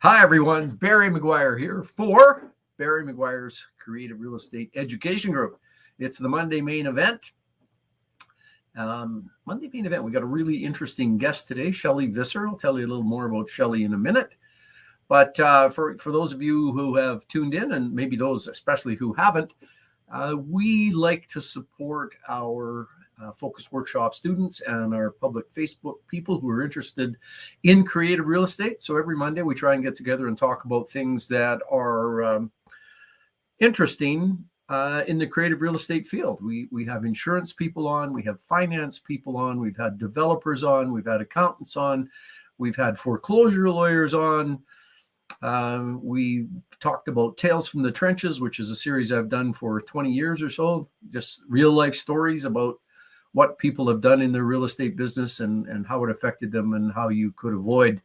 Hi, everyone. Barry McGuire here for Barry McGuire's Creative Real Estate Education Group. It's the Monday main event. We got a really interesting guest today, Shelley Visser. I'll tell you a little more about Shelley in a minute. But for those of you who have tuned in, and maybe those especially who haven't, we like to support our focus workshop students and our public Facebook people who are interested in creative real estate. So every Monday we try and get together and talk about things that are interesting in the creative real estate field. We have insurance people on, we have finance people on, we've had developers on, we've had accountants on, we've had foreclosure lawyers on. We talked about Tales from the Trenches, which is a series I've done for 20 years or so, just real life stories about what people have done in their real estate business and how it affected them and how you could avoid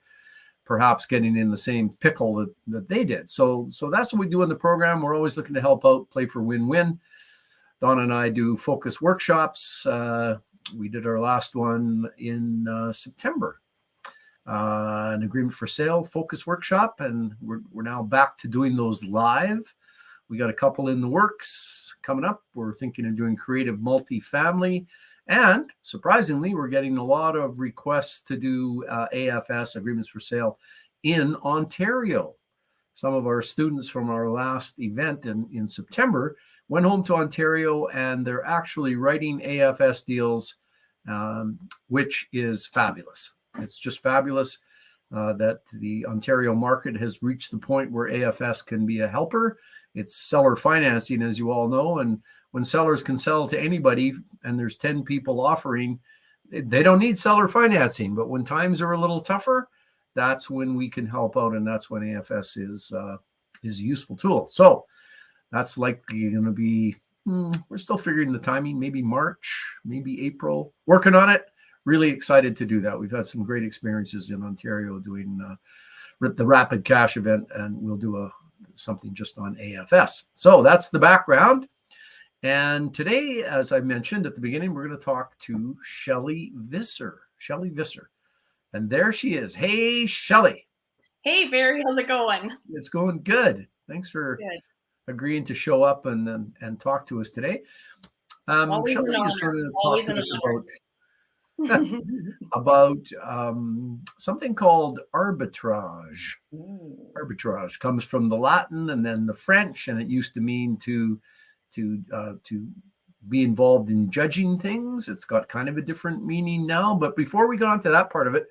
perhaps getting in the same pickle that they did. So that's what we do in the program. We're always looking to help out, play for win-win. Donna and I do focus workshops. We did our last one in September. An agreement for sale focus workshop, and we're now back to doing those live. We got a couple in the works coming up. We're thinking of doing creative multifamily, and surprisingly, we're getting a lot of requests to do AFS, agreements for sale, in Ontario. Some of our students from our last event in September went home to Ontario, and they're actually writing AFS deals, which is fabulous. It's just fabulous that the Ontario market has reached the point where AFS can be a helper. It's seller financing, as you all know, and when sellers can sell to anybody and there's 10 people offering, they don't need seller financing. But when times are a little tougher, that's when we can help out, and that's when AFS is a useful tool. So that's likely going to be, we're still figuring the timing, maybe March, maybe April, working on it. Really excited to do that. We've had some great experiences in Ontario doing the Rapid Cash event, and we'll do something just on AFS. So that's the background. And today, as I mentioned at the beginning, we're going to talk to Shelley Visser. Shelley Visser. And there she is. Hey, Shelley. Hey, Barry. How's it going? It's going good. Thanks for agreeing to show up and talk to us today. Always Shelley an honor. is going to Always talk to us honor. about something called arbitrage. Arbitrage comes from the Latin and then the French, and it used to mean to be involved in judging things. It's got kind of a different meaning now. But before we go on to that part of it,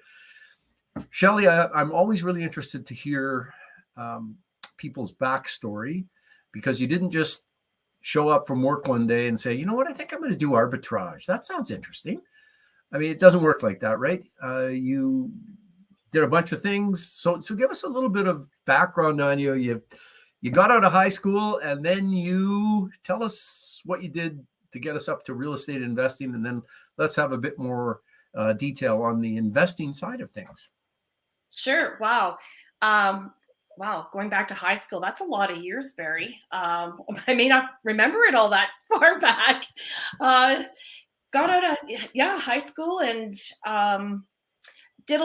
Shelley, I'm always really interested to hear people's backstory, because you didn't just show up from work one day and say, you know what, I think I'm going to do arbitrage. That sounds interesting. I mean, it doesn't work like that, right? You did a bunch of things. So give us a little bit of background on you. You got out of high school, and then you tell us what you did to get us up to real estate investing, and then let's have a bit more detail on the investing side of things. Sure. Wow. Wow. Going back to high school, that's a lot of years, Barry. I may not remember it all that far back. Got out of high school and did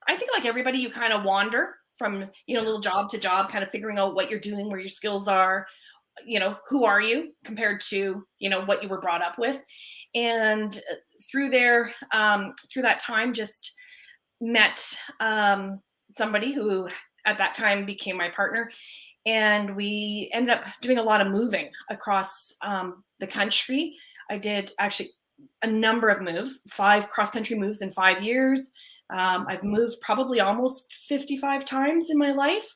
I think like everybody, you kind of wander from little job to job, kind of figuring out what you're doing, where your skills are, who are you compared to what you were brought up with. And through that time, just met somebody who at that time became my partner, and we ended up doing a lot of moving across the country. I did actually a number of moves, 5 cross-country moves in 5 years. I've moved probably almost 55 times in my life.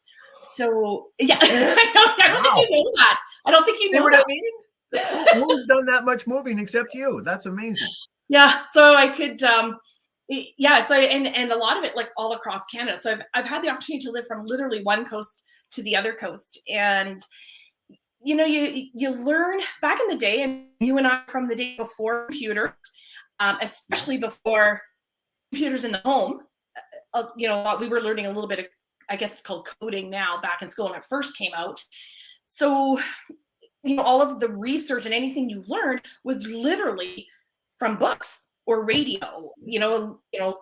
So yeah, I don't think you know that. I don't think you know what I mean? Who's done that much moving except you? That's amazing. Yeah, so I could, so and a lot of it like all across Canada. So I've had the opportunity to live from literally one coast to the other coast, and you learn back in the day, and you and I from the day before computer, especially before computers in the home. We were learning a little bit of, I guess it's called coding now, back in school when it first came out. So, all of the research and anything you learned was literally from books. or radio,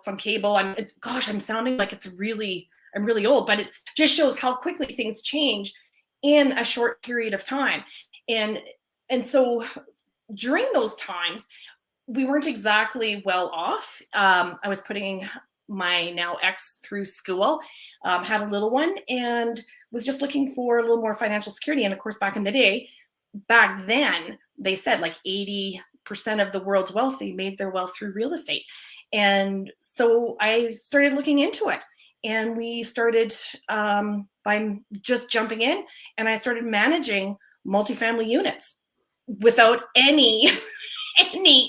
from cable. I'm sounding like I'm really old, but it just shows how quickly things change in a short period of time. And so during those times, we weren't exactly well off. I was putting my now ex through school, had a little one, and was just looking for a little more financial security. And of course, back then, they said like 80% of the world's wealthy made their wealth through real estate. And so I started looking into it. And we started by just jumping in, and I started managing multifamily units without any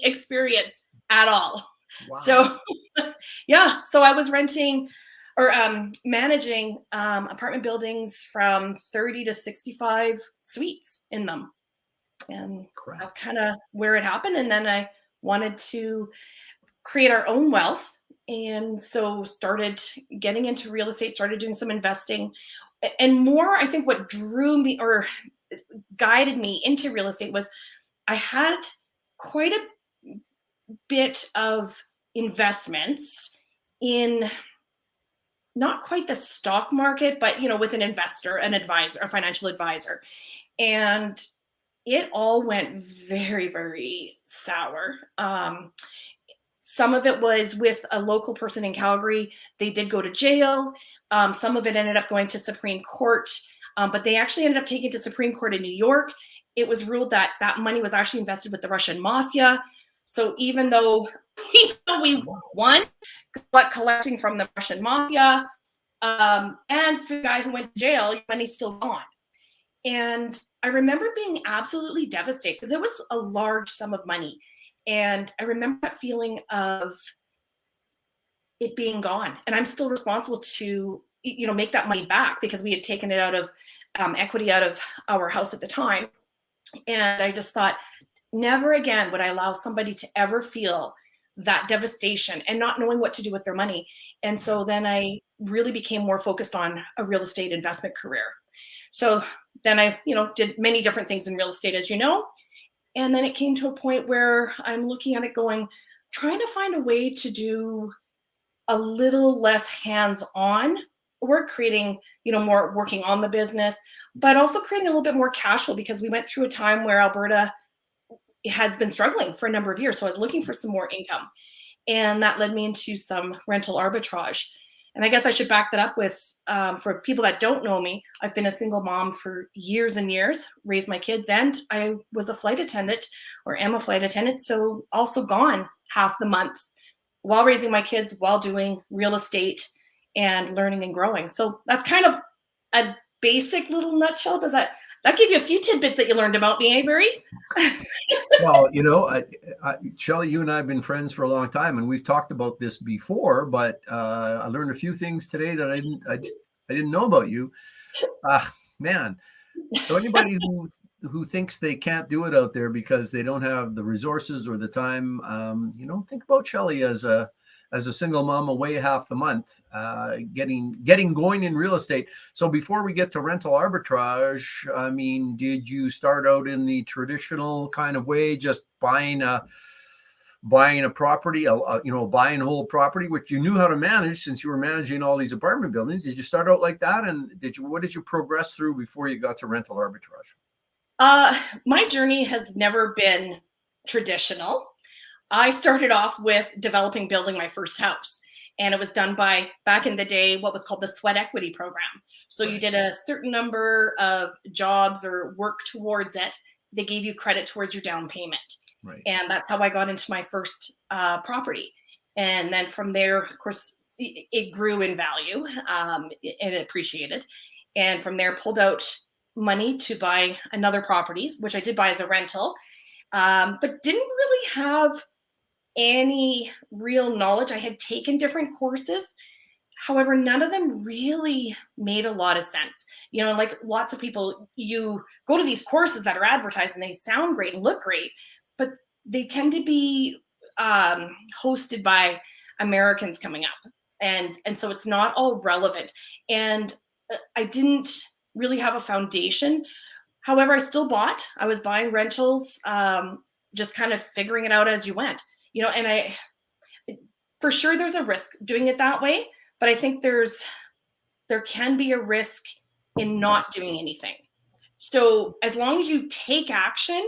experience at all. Wow. So yeah, so I was renting or managing apartment buildings from 30 to 65 suites in them. And that's kind of where it happened. And then I wanted to create our own wealth. And so started getting into real estate, started doing some investing. And more, I think what drew me or guided me into real estate was I had quite a bit of investments in not quite the stock market, but with an investor, an advisor, a financial advisor. And it all went very, very sour. Some of it was with a local person in Calgary. They did go to jail. Some of it ended up going to Supreme Court, but they actually ended up taking it to Supreme Court in New York. It was ruled that that money was actually invested with the Russian mafia. So even though we won collecting from the Russian mafia, and for the guy who went to jail, your money's still gone. And I remember being absolutely devastated because it was a large sum of money. And I remember that feeling of it being gone. And I'm still responsible to, make that money back because we had taken it out of equity out of our house at the time. And I just thought, never again would I allow somebody to ever feel that devastation and not knowing what to do with their money. And so then I really became more focused on a real estate investment career. So then I, did many different things in real estate, as you know. And then it came to a point where I'm looking at it going, trying to find a way to do a little less hands-on work, creating, more working on the business, but also creating a little bit more cash flow because we went through a time where Alberta has been struggling for a number of years. So I was looking for some more income. And that led me into some rental arbitrage. And I guess I should back that up with, for people that don't know me, I've been a single mom for years and years, raised my kids, and I was a flight attendant or am a flight attendant. So also gone half the month while raising my kids, while doing real estate and learning and growing. So that's kind of a basic little nutshell. Does that give you a few tidbits that you learned about me, eh, Barry? Well, Shelley, you and I have been friends for a long time, and we've talked about this before. But I learned a few things today that I didn't know about you. Man, so anybody who thinks they can't do it out there because they don't have the resources or the time, think about Shelley as a single mom away half the month, getting going in real estate. So before we get to rental arbitrage, I mean, did you start out in the traditional kind of way, just buying a property, buy and hold property, which you knew how to manage since you were managing all these apartment buildings? Did you start out like that? And what did you progress through before you got to rental arbitrage? My journey has never been traditional. I started off with building my first house, and it was done by, back in the day, what was called the sweat equity program. So you did a certain number of jobs or work towards it. They gave you credit towards your down payment. Right. And that's how I got into my first property. And then from there, of course, it grew in value and it appreciated. And from there, pulled out money to buy another properties, which I did buy as a rental, but didn't really have any real knowledge. I had taken different courses. However, none of them really made a lot of sense. Like lots of people, you go to these courses that are advertised and they sound great and look great, but they tend to be hosted by Americans coming up. And so it's not all relevant. And I didn't really have a foundation. However, I still bought. I was buying rentals, just kind of figuring it out as you went. And for sure there's a risk doing it that way, but I think there can be a risk in not doing anything. So as long as you take action,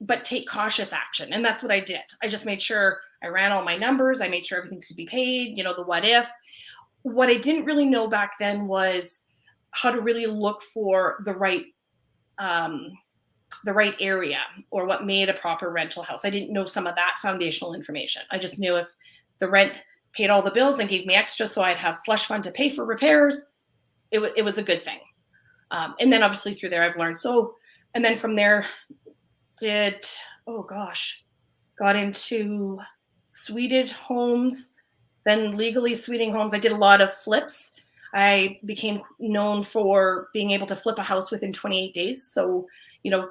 but take cautious action. And that's what I did. I just made sure I ran all my numbers. I made sure everything could be paid, the what if. What I didn't really know back then was how to really look for the right area or what made a proper rental house. I didn't know some of that foundational information. I just knew if the rent paid all the bills and gave me extra so I'd have slush fund to pay for repairs, it was a good thing. And then obviously through there I've learned. And then from there got into suited homes, then legally suiting homes. I did a lot of flips. I became known for being able to flip a house within 28 days. So,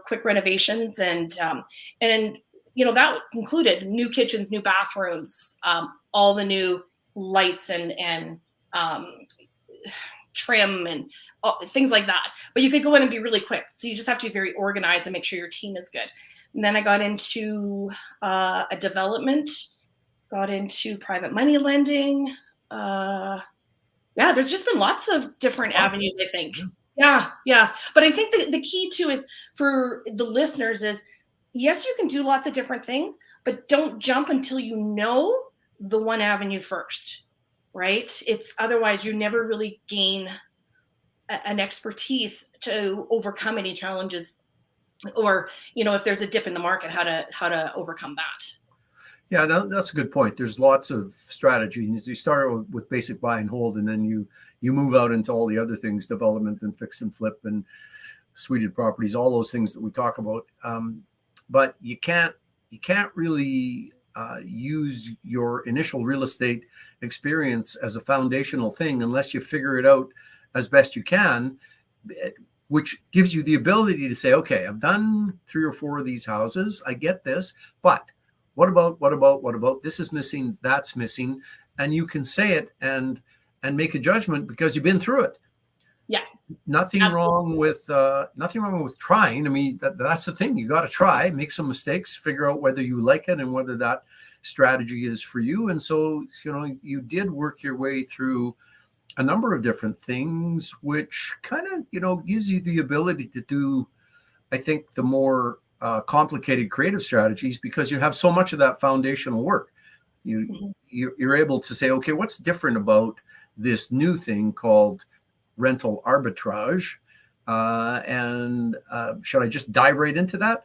quick renovations and that included new kitchens, new bathrooms, all the new lights and trim and things like that. But you could go in and be really quick. So you just have to be very organized and make sure your team is good. And then I got into a development, got into private money lending. There's just been lots of different avenues, I think. Yeah. But I think the key too is for the listeners is, yes, you can do lots of different things, but don't jump until you know the one avenue first, right? It's otherwise you never really gain an expertise to overcome any challenges, or if there's a dip in the market, how to overcome that. Yeah, no, that's a good point. There's lots of strategy. You start with basic buy and hold, and then you move out into all the other things, development and fix and flip and suited properties, all those things that we talk about. But you can't really use your initial real estate experience as a foundational thing unless you figure it out as best you can, which gives you the ability to say, okay, I've done 3 or 4 of these houses. I get this, but what about this is missing, that's missing. And you can say it and make a judgment because you've been through it. Yeah. Nothing wrong with trying. I mean, that's the thing. You got to try, make some mistakes, figure out whether you like it and whether that strategy is for you. And so, you did work your way through a number of different things, which kind of, gives you the ability to do, I think, the more complicated creative strategies, because you have so much of that foundational work. You're able to say, okay, what's different about this new thing called rental arbitrage? And should I just dive right into that?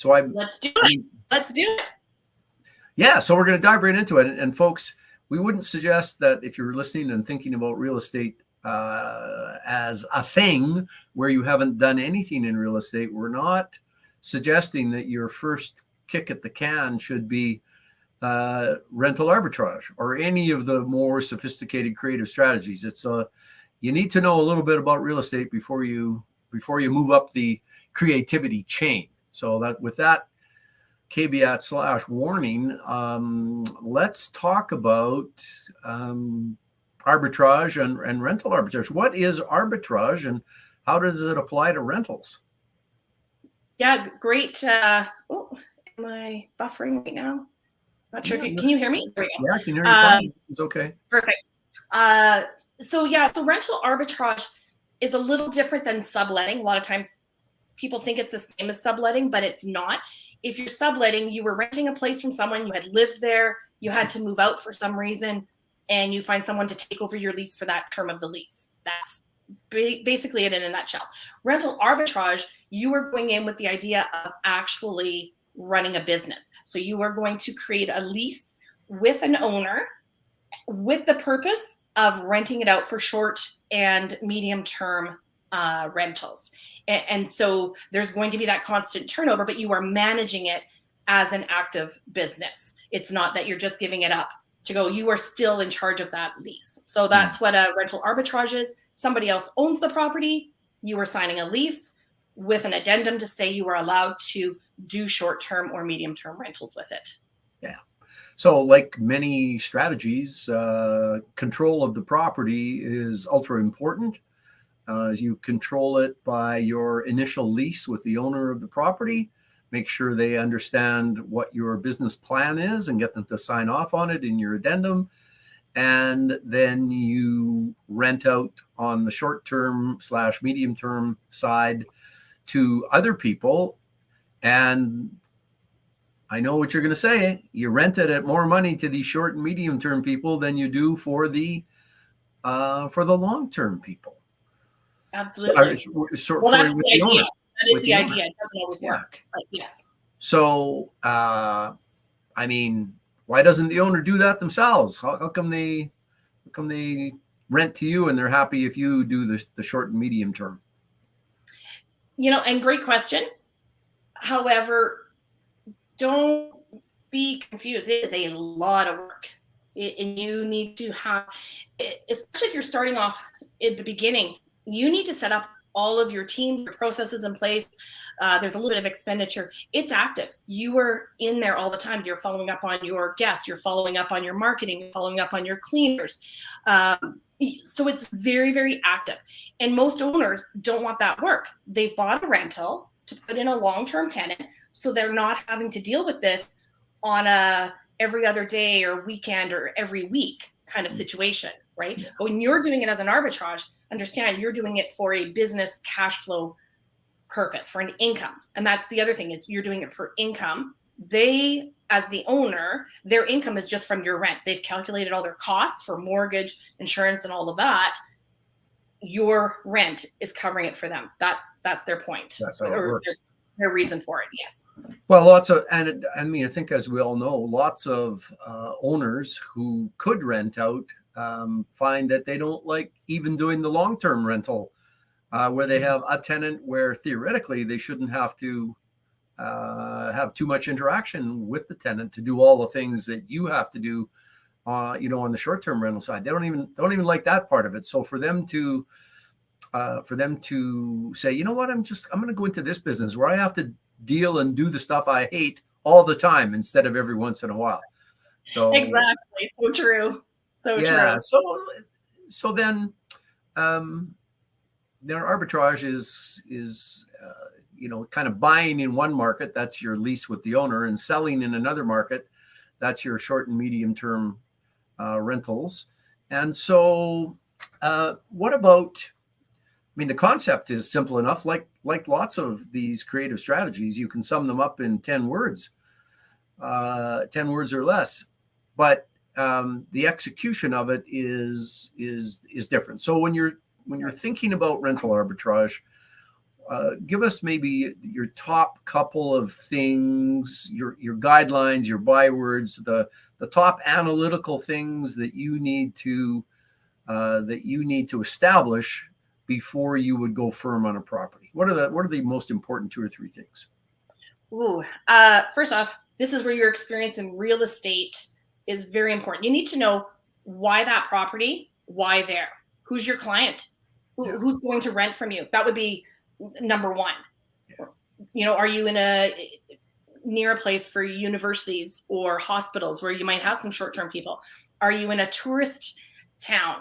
Let's do it. Yeah, so we're going to dive right into it. And folks, we wouldn't suggest that if you're listening and thinking about real estate as a thing where you haven't done anything in real estate, we're not suggesting that your first kick at the can should be rental arbitrage or any of the more sophisticated creative strategies. It's you need to know a little bit about real estate before you move up the creativity chain. So that with that caveat / warning, let's talk about arbitrage and rental arbitrage. What is arbitrage and how does it apply to rentals? Yeah, great. Am I buffering right now? Not sure if can you hear me? There we go. Yeah, I can hear you fine. It's okay. Perfect. So rental arbitrage is a little different than subletting. A lot of times people think it's the same as subletting, but it's not. If you're subletting, you were renting a place from someone, you had lived there, you had to move out for some reason, and you find someone to take over your lease for that term of the lease. That's basically it in a nutshell. Rental arbitrage, you are going in with the idea of actually running a business. So you are going to create a lease with an owner with the purpose of renting it out for short and medium term rentals. And so there's going to be that constant turnover, but you are managing it as an active business. It's not that you're just giving it up to go, you are still in charge of that lease. So that's what a rental arbitrage is. Somebody else owns the property. You are signing a lease with an addendum to say you are allowed to do short-term or medium-term rentals with it. Yeah. So like many strategies, control of the property is ultra important. You control it by your initial lease with the owner of the property, make sure they understand what your business plan is and get them to sign off on it in your addendum. And then you rent out on the short-term / medium-term side to other people. And I know what you're going to say. You rent it at more money to these short and medium-term people than you do for the long-term people. Absolutely. Well, that's the idea. That is the idea. It doesn't always work. But yes. So, I mean, why doesn't the owner do that themselves? How come they rent to you and they're happy if you do the short and medium term? And great question. However, don't be confused. It is a lot of work. And you need to have, especially if you're starting off at the beginning, you need to set up all of your teams, your processes in place. There's a little bit of expenditure. It's active. You are in there all the time. You're following up on your guests. You're following up on your marketing. You're following up on your cleaners. So it's very, very active. And most owners don't want that work. They've bought a rental to put in a long-term tenant, so they're not having to deal with this on a every other day or weekend or every week kind of situation, right? Yeah. But when you're doing it as an arbitrage, understand you're doing it for a business cash flow purpose, for an income. And that's the other thing, is you're doing it for income. They, as the owner, their income is just from your rent. They've calculated all their costs for mortgage, insurance, and all of that. Your rent is covering it for them. That's their point. That's how it works. Their reason for it, yes. Well, I mean, I think, as we all know, lots of owners who could rent out find that they don't like even doing the long-term rental, where they have a tenant where theoretically they shouldn't have to have too much interaction with the tenant to do all the things that you have to do, on the short-term rental side. They don't even like that part of it. So for them to say, you know what, I'm going to go into this business where I have to deal and do the stuff I hate all the time instead of every once in a while. So exactly, so true. So yeah, true. So then arbitrage is kind of buying in one market, that's your lease with the owner, and selling in another market, that's your short and medium term rentals. And so what about, I mean, the concept is simple enough. Like lots of these creative strategies, you can sum them up in 10 words, 10 words or less. But the execution of it is different. So when you're thinking about rental arbitrage, give us maybe your top couple of things, your guidelines, your bywords, the top analytical things that you need to establish before you would go firm on a property. What are the most important 2 or 3 things? First off, this is where your experience in real estate is very important. You need to know why that property, why there, who's your client, who's going to rent from you. That would be number one. Yeah. Are you near a place for universities or hospitals where you might have some short-term people? Are you in a tourist town?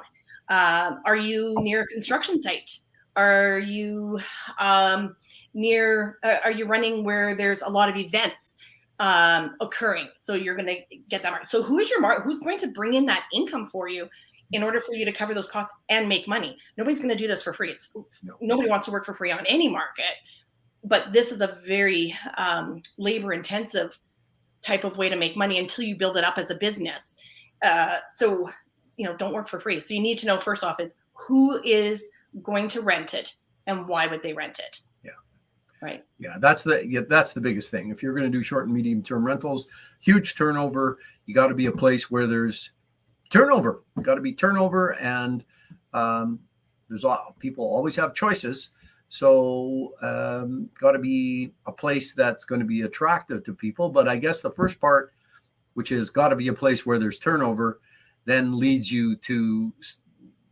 Are you near a construction site? Are you are you running where there's a lot of events occurring? So you're going to get that market. So who's going to bring in that income for you in order for you to cover those costs and make money? Nobody's going to do this for free. Nobody wants to work for free on any market, but this is a very labor intensive type of way to make money until you build it up as a business. So don't work for free. So you need to know, first off, is who is going to rent it and why would they rent it? Yeah. Right. Yeah. That's the biggest thing. If you're going to do short and medium term rentals, huge turnover, you got to be a place where there's turnover. Got to be turnover, and people always have choices. So got to be a place that's going to be attractive to people. But I guess the first part, which is got to be a place where there's turnover, then leads you to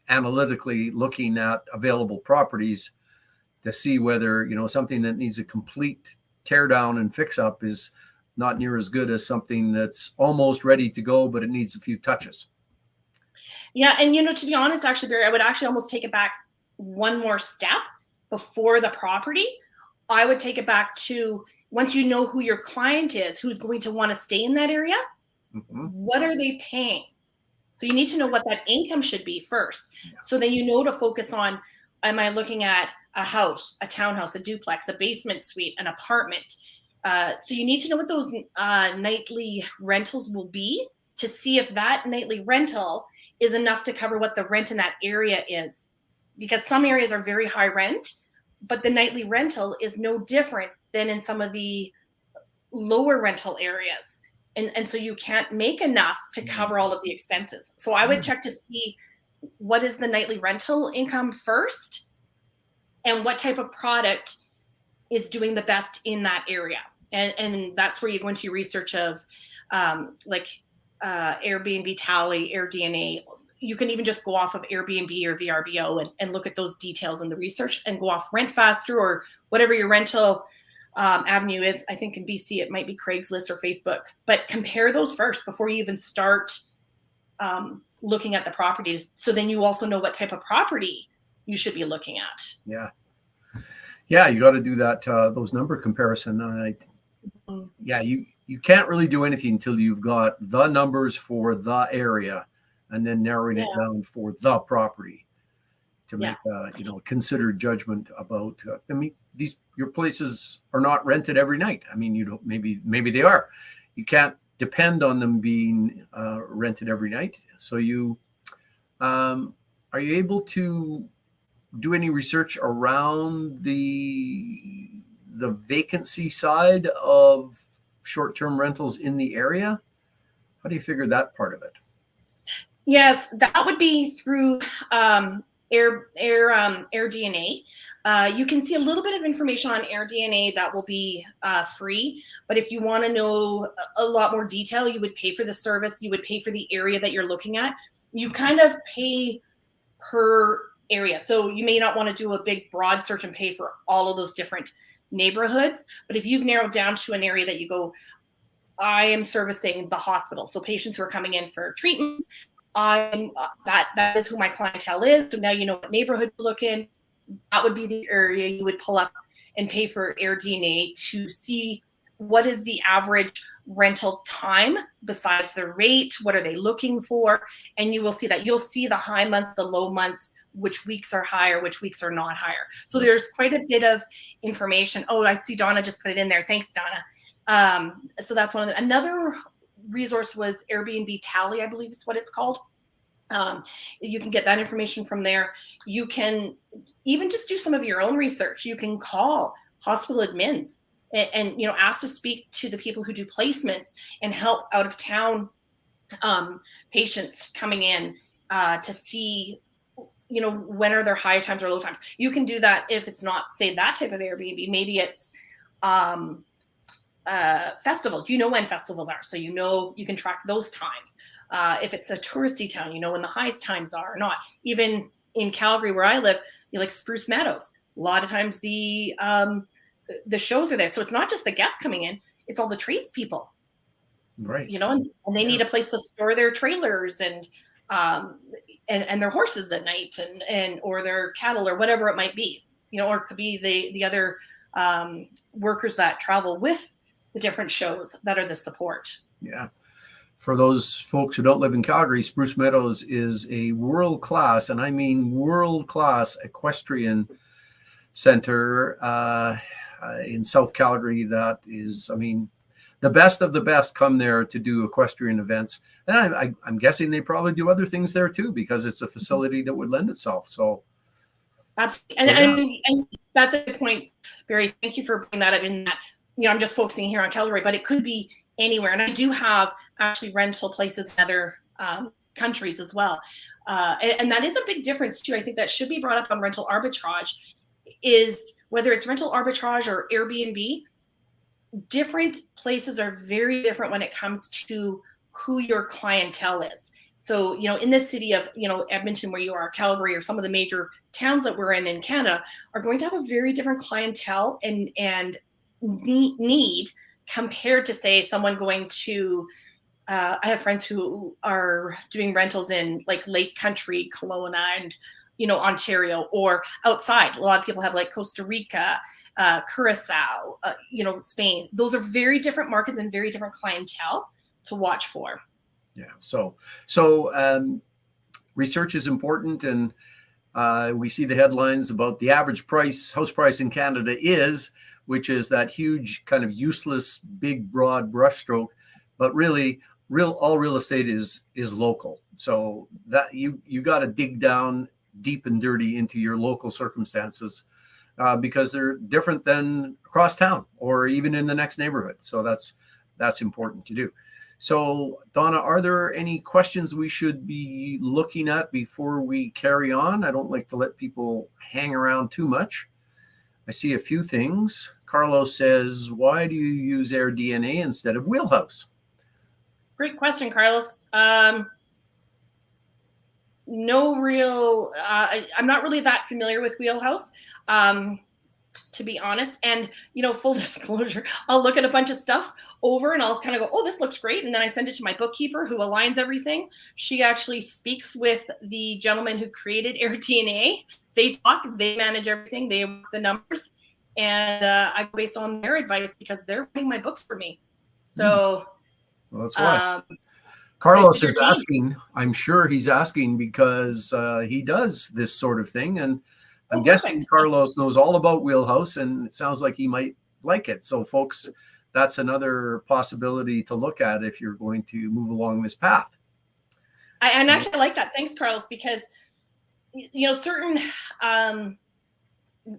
analytically looking at available properties to see whether something that needs a complete tear down and fix up is not near as good as something that's almost ready to go, but it needs a few touches. Yeah. And, to be honest, actually, Barry, I would actually almost take it back one more step before the property. I would take it back to once you know who your client is, who's going to want to stay in that area, what are they paying? So you need to know what that income should be first. So then you know to focus on, am I looking at a house, a townhouse, a duplex, a basement suite, an apartment? So you need to know what those nightly rentals will be to see if that nightly rental is enough to cover what the rent in that area is. Because some areas are very high rent, but the nightly rental is no different than in some of the lower rental areas. And so you can't make enough to cover all of the expenses. So I would check to see what is the nightly rental income first and what type of product is doing the best in that area. And that's where you go into your research of Airbnb Tally, AirDNA. You can even just go off of Airbnb or VRBO and look at those details in the research and go off Rent Faster or whatever your rental avenue is. I think in BC it might be Craigslist or Facebook, but compare those first before you even start looking at the properties. So then you also know what type of property you should be looking at. Yeah, you got to do that those number comparison. You can't really do anything until you've got the numbers for the area and then narrowing it down for the property to make a considered judgment about. Your places are not rented every night. I mean, you don't. Maybe they are. You can't depend on them being rented every night. So are you able to do any research around the vacancy side of short-term rentals in the area? How do you figure that part of it? Yes, that would be through AirDNA. You can see a little bit of information on AirDNA that will be free, but if you want to know a lot more detail, you would pay for the service. You would pay for the area that you're looking at. You kind of pay per area. So you may not want to do a big broad search and pay for all of those different neighborhoods, but if you've narrowed down to an area that you go, I am servicing the hospital, so patients who are coming in for treatments, that is who my clientele is. So now you know what neighborhood to look in. That would be the area you would pull up and pay for AirDNA to see what is the average rental time besides the rate. What are they looking for? And you will see that. You'll see the high months, the low months, which weeks are higher, which weeks are not higher. So there's quite a bit of information. Oh, I see Donna just put it in there. Thanks, Donna. So that's one of the, another resource was Airbnb Tally, I believe is what it's called. You can get that information from there. You can even just do some of your own research. You can call hospital admins and ask to speak to the people who do placements and help out of town patients coming in to see, when are their high times or low times. You can do that if it's not, say, that type of Airbnb. Maybe it's festivals. You know when festivals are, so you can track those times. If it's a touristy town, when the highest times are or not. Even in Calgary, where I live, like Spruce Meadows. A lot of times the shows are there, so it's not just the guests coming in; it's all the tradespeople, right? And they need a place to store their trailers and their horses at night, and or their cattle or whatever it might be, or it could be the other workers that travel with the different shows that are the support. Yeah. For those folks who don't live in Calgary, Spruce Meadows is a world-class, and I mean world-class, equestrian center in South Calgary that is, the best of the best come there to do equestrian events. And I'm guessing they probably do other things there too, because it's a facility that would lend itself. So absolutely. And that's a good point, Barry. Thank you for bringing that up. In that, I'm just focusing here on Calgary, but it could be anywhere. And I do have actually rental places in other countries as well. And that is a big difference too. I think that should be brought up on rental arbitrage, is whether it's rental arbitrage or Airbnb, different places are very different when it comes to who your clientele is. So, in this city of, Edmonton, where you are, Calgary, or some of the major towns that we're in Canada are going to have a very different clientele and need compared to, say, someone going to, I have friends who are doing rentals in like Lake Country, Kelowna, and Ontario or outside. A lot of people have like Costa Rica, Curacao, Spain. Those are very different markets and very different clientele to watch for. Yeah. So research is important, and we see the headlines about the average house price in Canada which is that huge kind of useless, big, broad brushstroke, but really all real estate is local. So that you got to dig down deep and dirty into your local circumstances because they're different than across town or even in the next neighborhood. So that's important to do. So Donna, are there any questions we should be looking at before we carry on? I don't like to let people hang around too much. I see a few things. Carlos says, why do you use AirDNA instead of Wheelhouse? Great question, Carlos. No real, I'm not really that familiar with Wheelhouse, to be honest. And, full disclosure, I'll look at a bunch of stuff over and I'll kind of go, oh, this looks great. And then I send it to my bookkeeper who aligns everything. She actually speaks with the gentleman who created AirDNA. They talk, they manage everything, they work the numbers. And I go based on their advice because they're writing my books for me. So well, that's why. Carlos is asking, I'm sure he's asking because he does this sort of thing. And I'm guessing Carlos knows all about Wheelhouse, and it sounds like he might like it. So folks, that's another possibility to look at if you're going to move along this path. And actually I like that. Thanks, Carlos, because, certain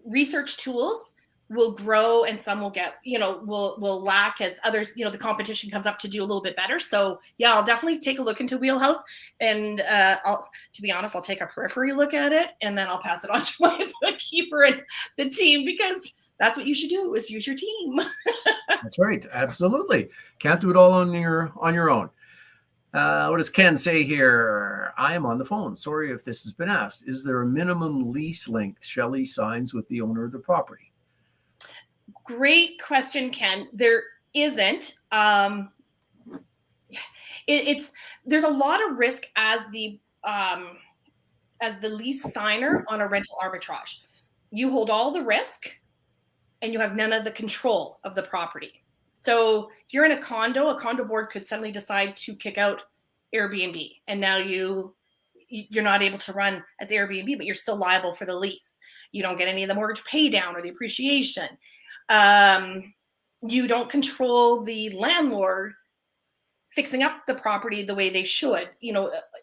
research tools will grow and some will get, will lack as others, the competition comes up to do a little bit better. So yeah, I'll definitely take a look into Wheelhouse, and to be honest, I'll take a periphery look at it and then I'll pass it on to my bookkeeper and the team, because that's what you should do, is use your team. That's right. Absolutely. Can't do it all on your own. What does Ken say here? I am on the phone. Sorry if this has been asked. Is there a minimum lease length Shelley signs with the owner of the property? Great question, Ken. There isn't. There's a lot of risk as the lease signer on a rental arbitrage. You hold all the risk and you have none of the control of the property. So if you're in a condo board could suddenly decide to kick out Airbnb, and now you're not able to run as Airbnb, but you're still liable for the lease. You don't get any of the mortgage pay down or the appreciation. You don't control the landlord fixing up the property the way they should,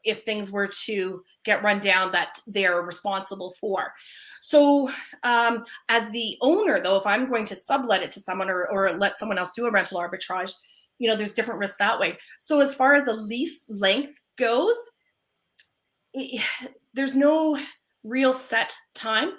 if things were to get run down that they're responsible for. So as the owner, though, if I'm going to sublet it to someone or let someone else do a rental arbitrage, there's different risks that way. So as far as the lease length goes, there's no real set time.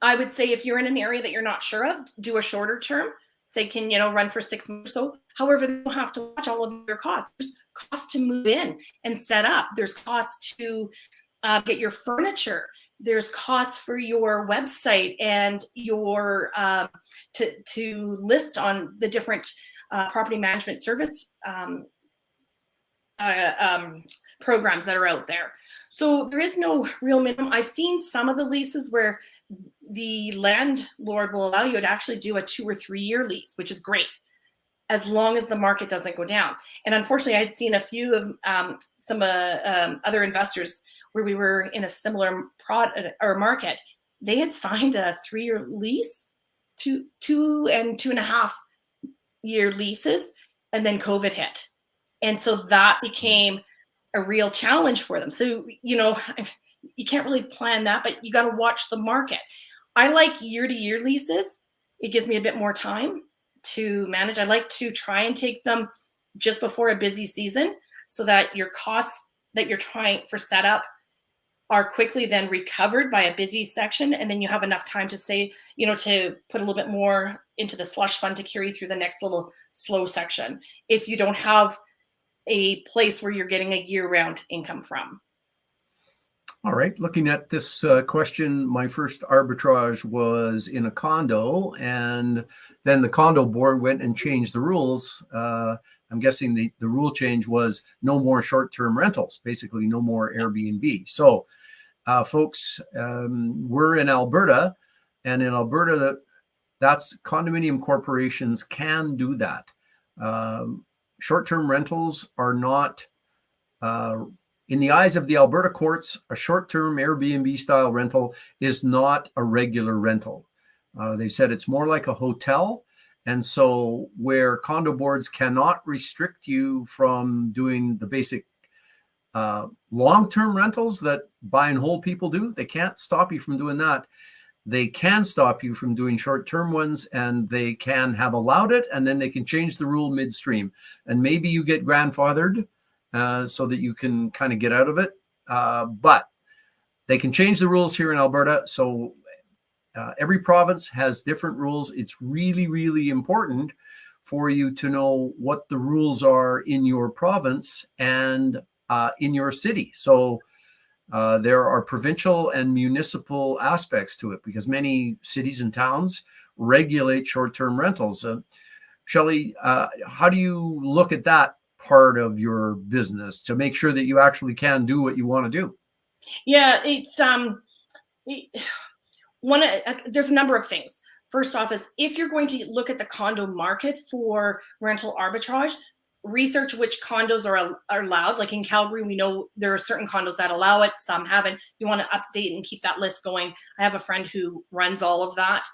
I would say if you're in an area that you're not sure of, do a shorter term. Say, can run for 6 months or so. However, you don't have to watch all of your costs. There's costs to move in and set up. There's costs to get your furniture. There's costs for your website and your to list on the different property management service programs that are out there. So there is no real minimum. I've seen some of the leases where the landlord will allow you to actually do a 2 or 3 year lease, which is great, as long as the market doesn't go down. And unfortunately, I'd seen a few of some other investors where we were in a similar market. They had signed a 3-year lease, 2 and 2.5 year leases, and then COVID hit. And so that became a real challenge for them. So, you can't really plan that, but you got to watch the market. I like year-to-year leases. It gives me a bit more time to manage. I like to try and take them just before a busy season so that your costs that you're trying for setup are quickly then recovered by a busy section. And then you have enough time to say, to put a little bit more into the slush fund to carry through the next little slow section, if you don't have a place where you're getting a year-round income from. All right. Looking at this question, my first arbitrage was in a condo, and then the condo board went and changed the rules. I'm guessing the rule change was no more short-term rentals, basically no more Airbnb. So folks, we're in Alberta, and in Alberta, that's condominium corporations can do that. Short-term rentals are not, in the eyes of the Alberta courts, a short-term Airbnb style rental is not a regular rental. They said it's more like a hotel. And so where condo boards cannot restrict you from doing the basic long-term rentals that buy and hold people do, they can't stop you from doing that. They can stop you from doing short-term ones, and they can have allowed it, and then they can change the rule midstream. And maybe you get grandfathered so that you can kind of get out of it. But they can change the rules here in Alberta. So every province has different rules. It's really, really important for you to know what the rules are in your province and in your city. So there are provincial and municipal aspects to it, because many cities and towns regulate short-term rentals. Shelley, how do you look at that part of your business to make sure that you actually can do what you want to do? Yeah, it's there's a number of things. First off is, if you're going to look at the condo market for rental arbitrage, research which condos are allowed. Like in Calgary, we know there are certain condos that allow it, some haven't. You want to update and keep that list going. I have a friend who runs all of that,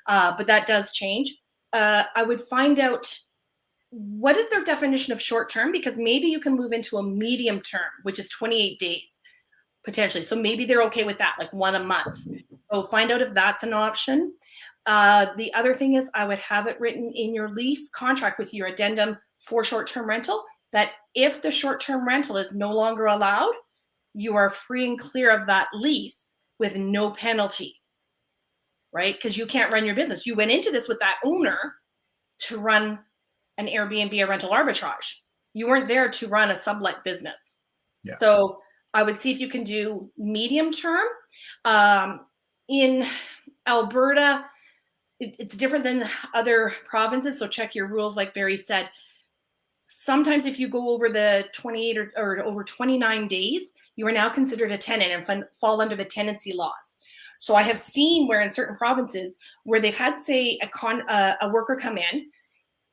but that does change. I would find out what is their definition of short term, because maybe you can move into a medium term, which is 28 days potentially. So maybe they're okay with that, like one a month. So find out if that's an option. The other thing is, I would have it written in your lease contract with your addendum for short-term rental that if the short-term rental is no longer allowed, you are free and clear of that lease with no penalty, right? Because you can't run your business. You went into this with that owner to run an Airbnb or rental arbitrage. You weren't there to run a sublet business. Yeah. So I would see if you can do medium term. In Alberta, it's different than other provinces. So check your rules, like Barry said. Sometimes if you go over the 28 or over 29 days, you are now considered a tenant and fall under the tenancy laws. So I have seen where in certain provinces where they've had, say, a worker come in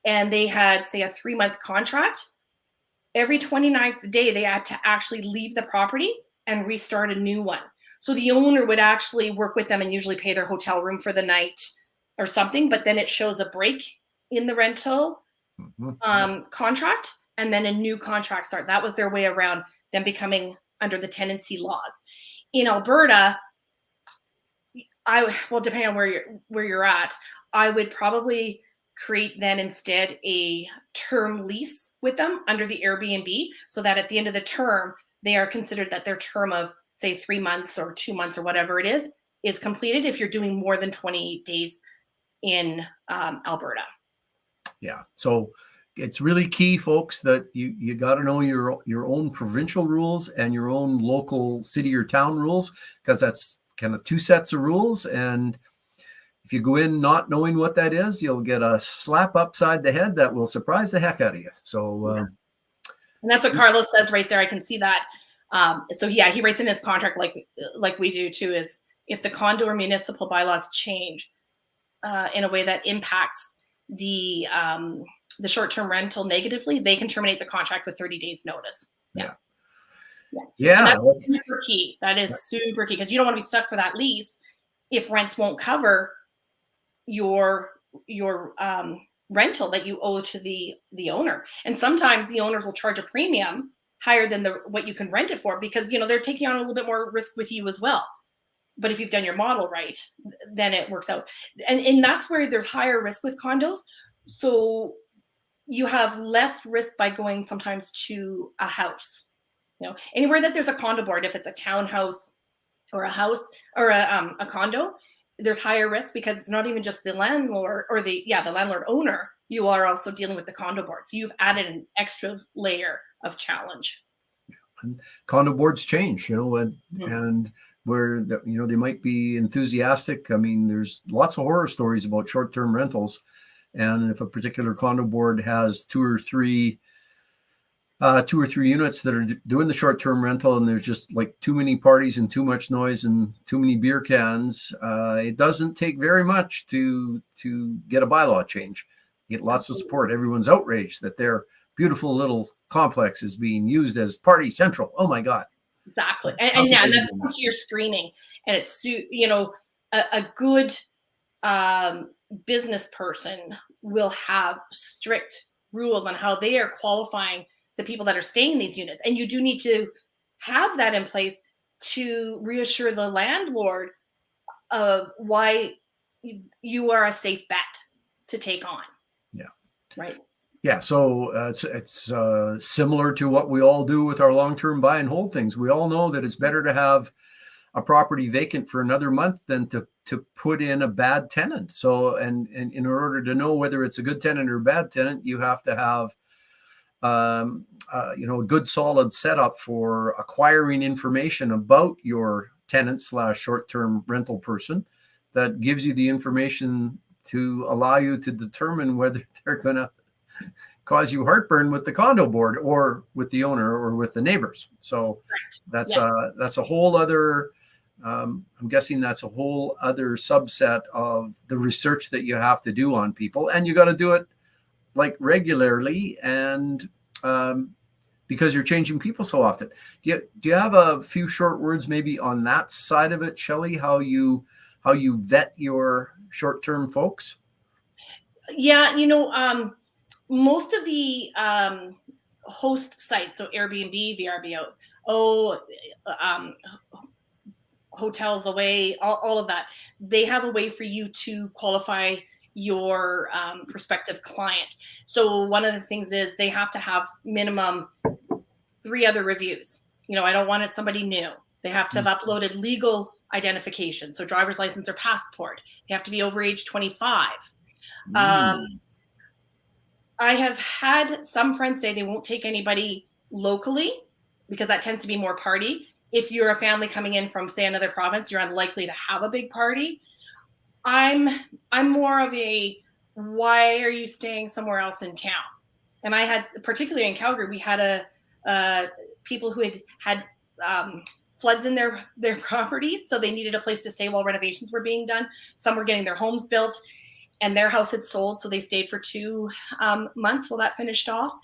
and they had, say, a 3-month contract. Every 29th day, they had to actually leave the property and restart a new one. So the owner would actually work with them and usually pay their hotel room for the night or something, but then it shows a break in the rental contract, and then a new contract start. That was their way around them becoming under the tenancy laws. In Alberta, depending on where you're at, I would probably create then instead a term lease with them under the Airbnb, so that at the end of the term, they are considered that their term of, say, 3 months or 2 months or whatever it is completed if you're doing more than 28 days in Alberta. Yeah. So it's really key, folks, that you got to know your own provincial rules and your own local city or town rules, because that's kind of two sets of rules. And if you go in not knowing what that is, you'll get a slap upside the head that will surprise the heck out of you. So, and that's what Carlos says right there. I can see that. So yeah, he writes in his contract like we do too, is if the condo or municipal bylaws change in a way that impacts the short-term rental negatively, they can terminate the contract with 30 days notice. Yeah. And that's super key. That is super key, because you don't want to be stuck for that lease if rents won't cover your rental that you owe to the owner. And sometimes the owners will charge a premium higher than what you can rent it for, because they're taking on a little bit more risk with you as well. But if you've done your model right, then it works out. And that's where there's higher risk with condos. So you have less risk by going sometimes to a house. Anywhere that there's a condo board, if it's a townhouse or a house or a condo, there's higher risk, because it's not even just the landlord or the landlord owner. You are also dealing with the condo board. So you've added an extra layer of challenge. And condo boards change, and where they might be enthusiastic. I mean, there's lots of horror stories about short-term rentals, and if a particular condo board has 2 or 3 2 or 3 units that are doing the short-term rental, and there's just like too many parties and too much noise and too many beer cans. It doesn't take very much to get a bylaw change. You get lots of support. Everyone's outraged that their beautiful little complex is being used as party central. Oh my God. Exactly. And yeah, and that comes to your screening. And it's, a good business person will have strict rules on how they are qualifying the people that are staying in these units. And you do need to have that in place to reassure the landlord of why you are a safe bet to take on. Yeah. Right. Yeah, so it's similar to what we all do with our long-term buy and hold things. We all know that it's better to have a property vacant for another month than to put in a bad tenant. So, and in order to know whether it's a good tenant or a bad tenant, you have to have a good solid setup for acquiring information about your tenant / short-term rental person that gives you the information to allow you to determine whether they're going to cause you heartburn with the condo board or with the owner or with the neighbors. So that's a whole other, I'm guessing that's a whole other subset of the research that you have to do on people. And you got to do it like regularly, and because you're changing people so often. Do you have a few short words maybe on that side of it, Shelley, how you vet your short-term folks? Yeah, most of the host sites, so Airbnb, VRBO, hotels away, all of that, they have a way for you to qualify your prospective client. So one of the things is they have to have minimum 3 other reviews. I don't want it somebody new. They have to have uploaded legal identification, so driver's license or passport. They have to be over age 25. I have had some friends say they won't take anybody locally because that tends to be more party. If you're a family coming in from, say, another province, you're unlikely to have a big party. I'm more of a, why are you staying somewhere else in town? And I had, particularly in Calgary, we had people who had floods in their properties, so they needed a place to stay while renovations were being done. Some were getting their homes built, and their house had sold, so they stayed for 2 months while that finished off.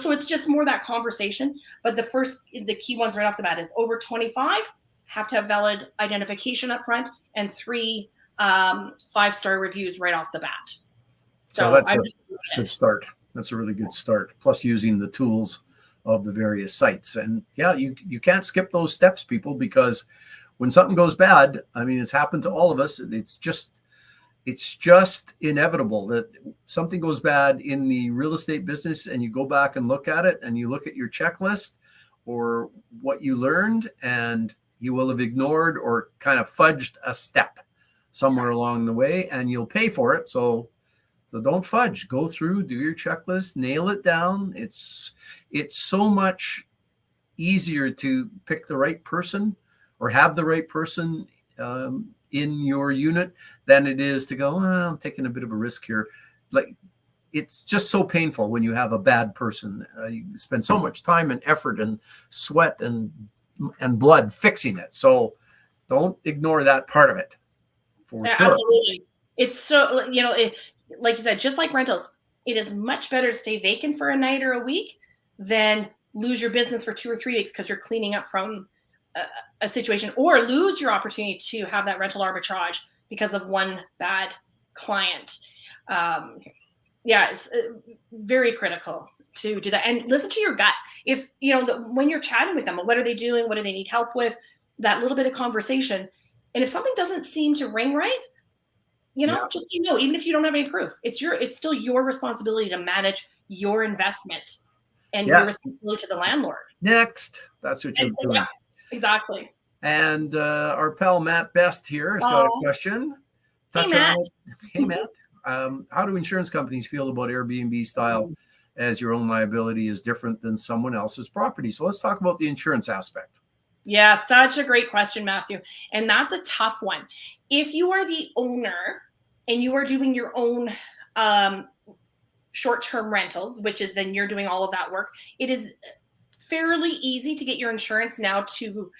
So it's just more that conversation. But the key ones right off the bat is over 25, have to have valid identification up front, and 3 5-star reviews right off the bat. So that's a good start. That's a really good start. Plus using the tools of the various sites. And yeah, you can't skip those steps, people, because when something goes bad, I mean, it's happened to all of us. It's just inevitable that something goes bad in the real estate business, and you go back and look at it, and you look at your checklist or what you learned, and you will have ignored or kind of fudged a step somewhere along the way, and you'll pay for it. So don't fudge. Go through, do your checklist, nail it down. It's so much easier to pick the right person or have the right person in your unit than it is to go, I'm taking a bit of a risk here. Like, it's just so painful when you have a bad person. You spend so much time and effort and sweat and blood fixing it. So don't ignore that part of it. For sure. Absolutely. It's so, like you said, just like rentals, it is much better to stay vacant for a night or a week than lose your business for 2 or 3 weeks because you're cleaning up from a situation, or lose your opportunity to have that rental arbitrage because of one bad client. It's very critical to do that, and listen to your gut. If when you're chatting with them, what are they doing? What do they need help with? That little bit of conversation, and if something doesn't seem to ring right, just even if you don't have any proof, it's still your responsibility to manage your investment and your responsibility to the landlord. Next, that's what you're doing. Yeah, exactly. And our pal Matt Best here has got a question. Hey, Matt. Hey, Matt. How do insurance companies feel about Airbnb style, as your own liability is different than someone else's property? So let's talk about the insurance aspect. Yeah, such a great question, Matthew. And that's a tough one. If you are the owner and you are doing your own short-term rentals, which is then you're doing all of that work, it is fairly easy to get your insurance now to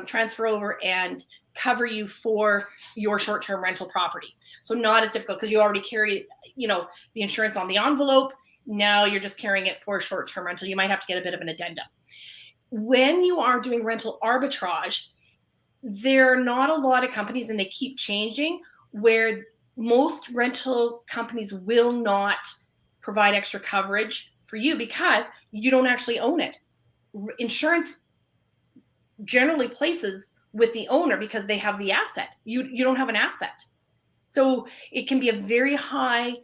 transfer over and cover you for your short-term rental property. So not as difficult because you already carry, the insurance on the envelope. Now you're just carrying it for a short-term rental. You might have to get a bit of an addendum. When you are doing rental arbitrage, there are not a lot of companies, and they keep changing, where most rental companies will not provide extra coverage for you because you don't actually own it. Insurance generally places with the owner because they have the asset. You don't have an asset. So it can be a very high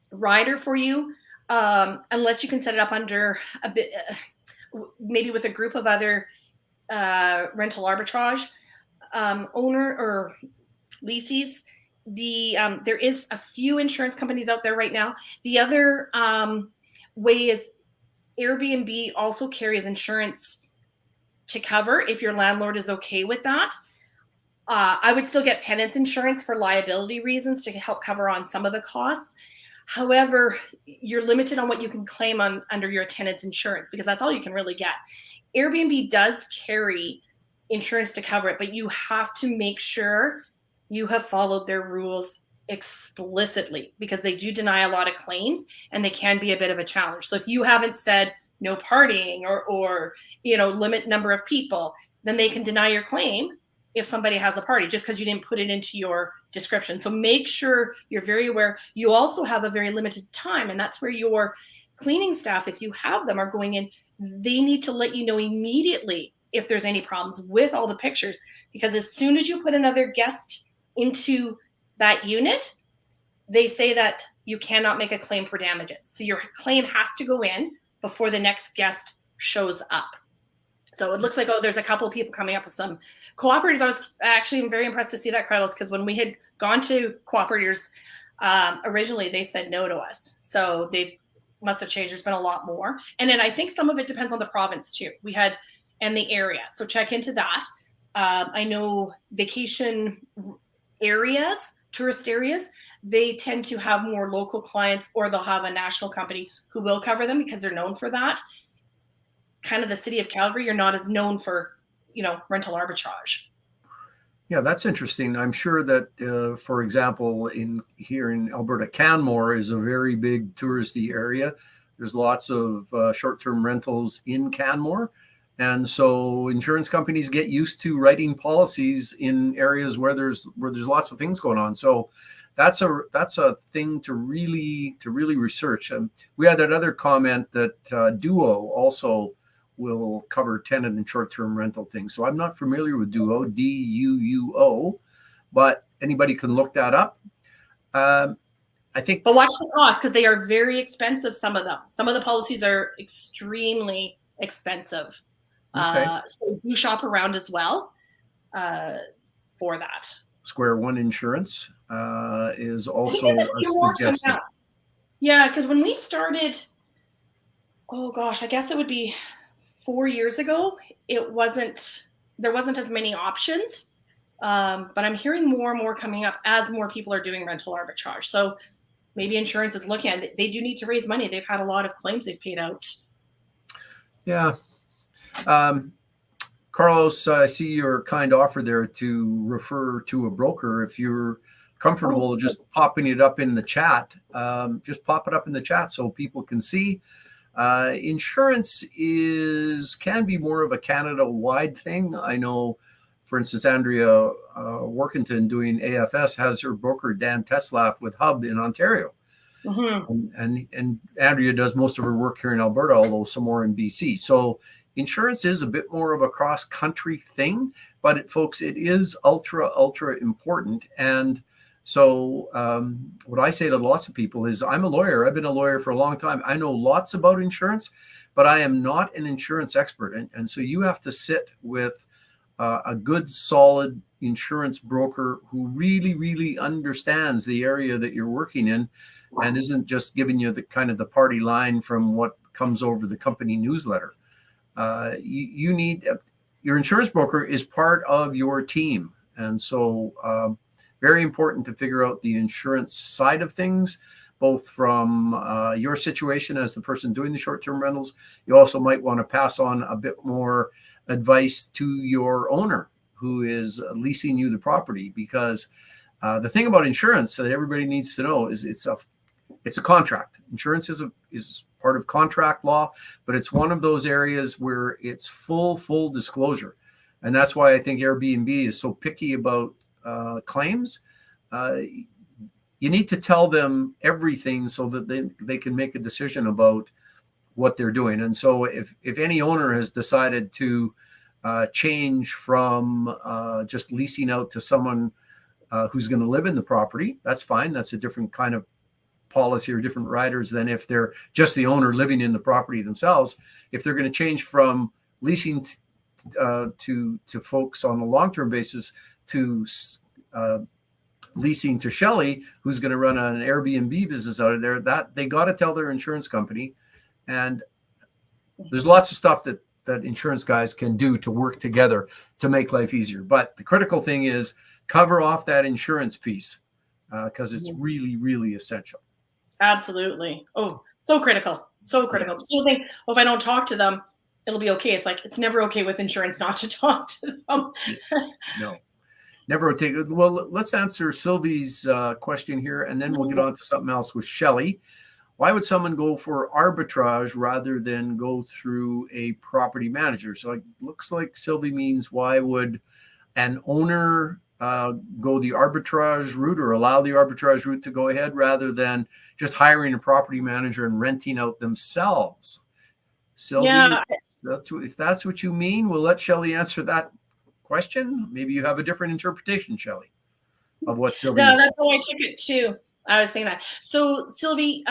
rider for you, unless you can set it up under a bit, maybe with a group of other rental arbitrage owner or leases. There is a few insurance companies out there right now. The other way is Airbnb also carries insurance to cover if your landlord is okay with that. I would still get tenants insurance for liability reasons to help cover on some of the costs. However, you're limited on what you can claim on under your tenant's insurance because that's all you can really get. Airbnb does carry insurance to cover it, but you have to make sure you have followed their rules explicitly because they do deny a lot of claims and they can be a bit of a challenge. So if you haven't said no partying or limit number of people, then they can deny your claim if somebody has a party just because you didn't put it into your description. So make sure you're very aware. You also have a very limited time, and that's where your cleaning staff, if you have them, are going in. They need to let you know immediately if there's any problems with all the pictures, because as soon as you put another guest into that unit, they say that you cannot make a claim for damages. So your claim has to go in before the next guest shows up. So it looks like, there's a couple of people coming up with some cooperators. I was actually very impressed to see that, Carlos, because when we had gone to cooperators originally, they said no to us. So they must have changed. There's been a lot more. And then I think some of it depends on the province too. And the area. So check into that. I know vacation areas, tourist areas, they tend to have more local clients, or they'll have a national company who will cover them because they're known for that. Kind of the city of Calgary, you're not as known for, rental arbitrage. Yeah, that's interesting. I'm sure that, for example, here in Alberta, Canmore is a very big touristy area. There's lots of short-term rentals in Canmore. And so insurance companies get used to writing policies in areas where there's lots of things going on. So that's a thing to really research. We had that other comment that Duo also will cover tenant and short-term rental things. So I'm not familiar with Duo, Duuo, but anybody can look that up. I think. But watch the cost because they are very expensive. Some of them. Some of the policies are extremely expensive. Okay. So do shop around as well for that. Square One Insurance is also a suggestion. Yeah, because when we started, I guess it would be 4 years ago, there wasn't as many options. But I'm hearing more and more coming up as more people are doing rental arbitrage. So maybe insurance is looking at it. They do need to raise money. They've had a lot of claims they've paid out. Yeah. Carlos, I see your kind offer there to refer to a broker. If you're comfortable just popping it up in the chat, just pop it up in the chat so people can see. Insurance can be more of a Canada-wide thing. I know, for instance, Andrea Workington doing AFS has her broker Dan Teslaff with Hub in Ontario. Mm-hmm. And Andrea does most of her work here in Alberta, although some more in BC. So insurance is a bit more of a cross-country thing, but it is ultra important. And so what I say to lots of people is, I'm a lawyer. I've been a lawyer for a long time. I know lots about insurance, but I am not an insurance expert. And so you have to sit with a good, solid insurance broker who really understands the area that you're working in and isn't just giving you the kind of the party line from what comes over the company newsletter. You need, your insurance broker is part of your team. And so very important to figure out the insurance side of things, both from your situation as the person doing the short-term rentals. You also might want to pass on a bit more advice to your owner who is leasing you the property, because the thing about insurance that everybody needs to know is it's a contract. Insurance is part of contract law, but it's one of those areas where it's full disclosure. And that's why I think Airbnb is so picky about claims. You need to tell them everything so that they can make a decision about what they're doing. And so if any owner has decided to change from just leasing out to someone who's going to live in the property, that's fine. That's a different kind of policy or different riders than if they're just the owner living in the property themselves. If they're going to change from leasing to folks on a long-term basis to leasing to Shelley, who's going to run an Airbnb business out of there, that they got to tell their insurance company. And there's lots of stuff that insurance guys can do to work together to make life easier. But the critical thing is cover off that insurance piece because it's really essential. Absolutely. Oh, so critical. So critical. Yes. People think, well, if I don't talk to them, it'll be okay. It's like, it's never okay with insurance not to talk to them. No, never okay. Well, let's answer Sylvie's question here, and then we'll get on to something else with Shelley. Why would someone go for arbitrage rather than go through a property manager? So it looks like Sylvie means, why would an owner go the arbitrage route or allow the arbitrage route to go ahead rather than just hiring a property manager and renting out themselves? Sylvie, Yeah. if that's what you mean, we'll let Shelley answer that question. Maybe you have a different interpretation, Shelley, of what Sylvie No, is. that's how I took it too. I was thinking that. So Sylvie,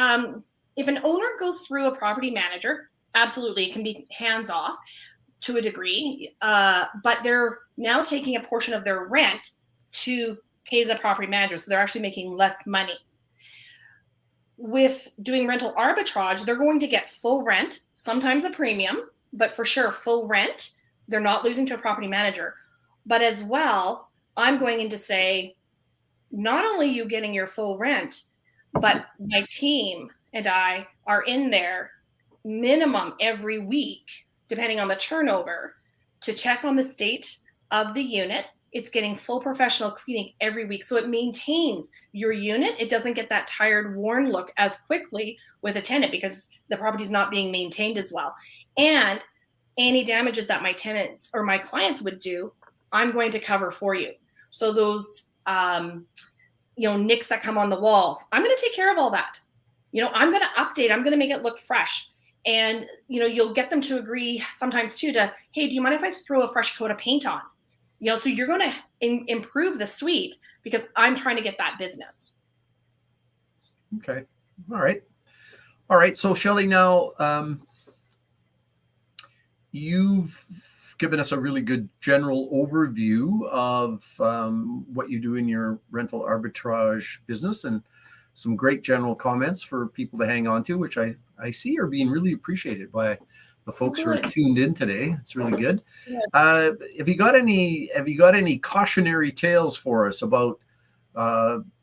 if an owner goes through a property manager, absolutely, it can be hands off to a degree, but they're now taking a portion of their rent to pay the property manager. So they're actually making less money. With doing rental arbitrage, they're going to get full rent, sometimes a premium, but for sure full rent. They're not losing to a property manager. But as well, I'm going in to say, not only you getting your full rent, but my team and I are in there minimum every week, depending on the turnover, to check on the state of the unit. It's getting full professional cleaning every week. So it maintains your unit. It doesn't get that tired, worn look as quickly with a tenant because the property is not being maintained as well. And any damages that my tenants or my clients would do, I'm going to cover for you. So those, nicks that come on the walls, I'm going to take care of all that. I'm going to update. I'm going to make it look fresh. And, you'll get them to agree sometimes too to, hey, do you mind if I throw a fresh coat of paint on? So you're going to improve the suite because I'm trying to get that business. Okay. All right. So Shelley, now you've given us a really good general overview of what you do in your rental arbitrage business and some great general comments for people to hang on to, which I see are being really appreciated by the folks who are tuned in today. It's really good. Have you got any cautionary tales for us about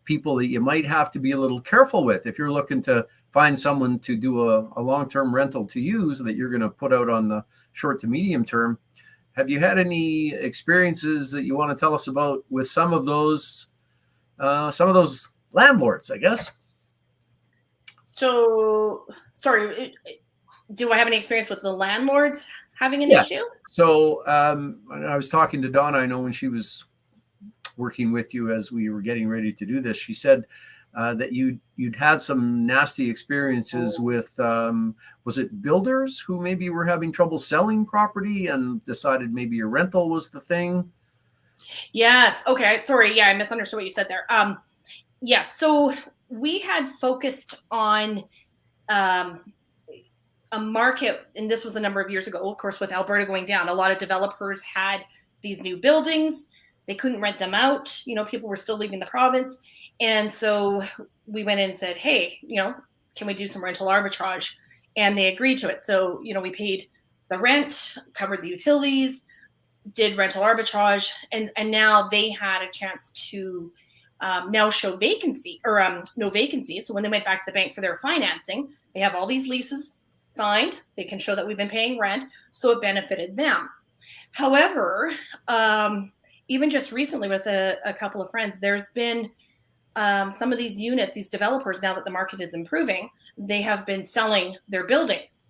people that you might have to be a little careful with if you're looking to find someone to do a long-term rental to use that you're going to put out on the short to medium term? Have you had any experiences that you want to tell us about with some of those landlords, I guess? So, sorry, do I have any experience with the landlords having an Yes. issue? So I was talking to Donna, I know when she was working with you as we were getting ready to do this, she said that you'd had some nasty experiences with, was it builders who maybe were having trouble selling property and decided maybe a rental was the thing? Yes. Okay. Sorry. Yeah, I misunderstood what you said there. Yes. So we had focused on a market, and this was a number of years ago, of course, with Alberta going down, a lot of developers had these new buildings. They couldn't rent them out. People were still leaving the province. And so we went in and said, hey, can we do some rental arbitrage? And they agreed to it. So, we paid the rent, covered the utilities, did rental arbitrage. And now they had a chance to now show vacancy or no vacancy. So when they went back to the bank for their financing, they have all these leases signed. They can show that we've been paying rent. So it benefited them. However, even just recently with a couple of friends, there's been some of these units, these developers, now that the market is improving, they have been selling their buildings.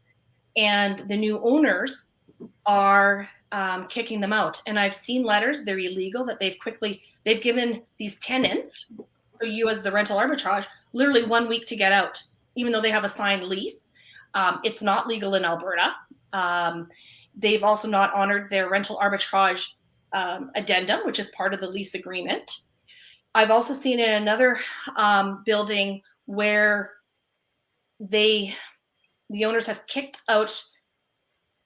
And the new owners are kicking them out. And I've seen letters, they're illegal, that they've given these tenants, so you as the rental arbitrage, literally 1 week to get out, even though they have a signed lease. It's not legal in Alberta. They've also not honored their rental arbitrage addendum, which is part of the lease agreement. I've also seen in another building where the owners have kicked out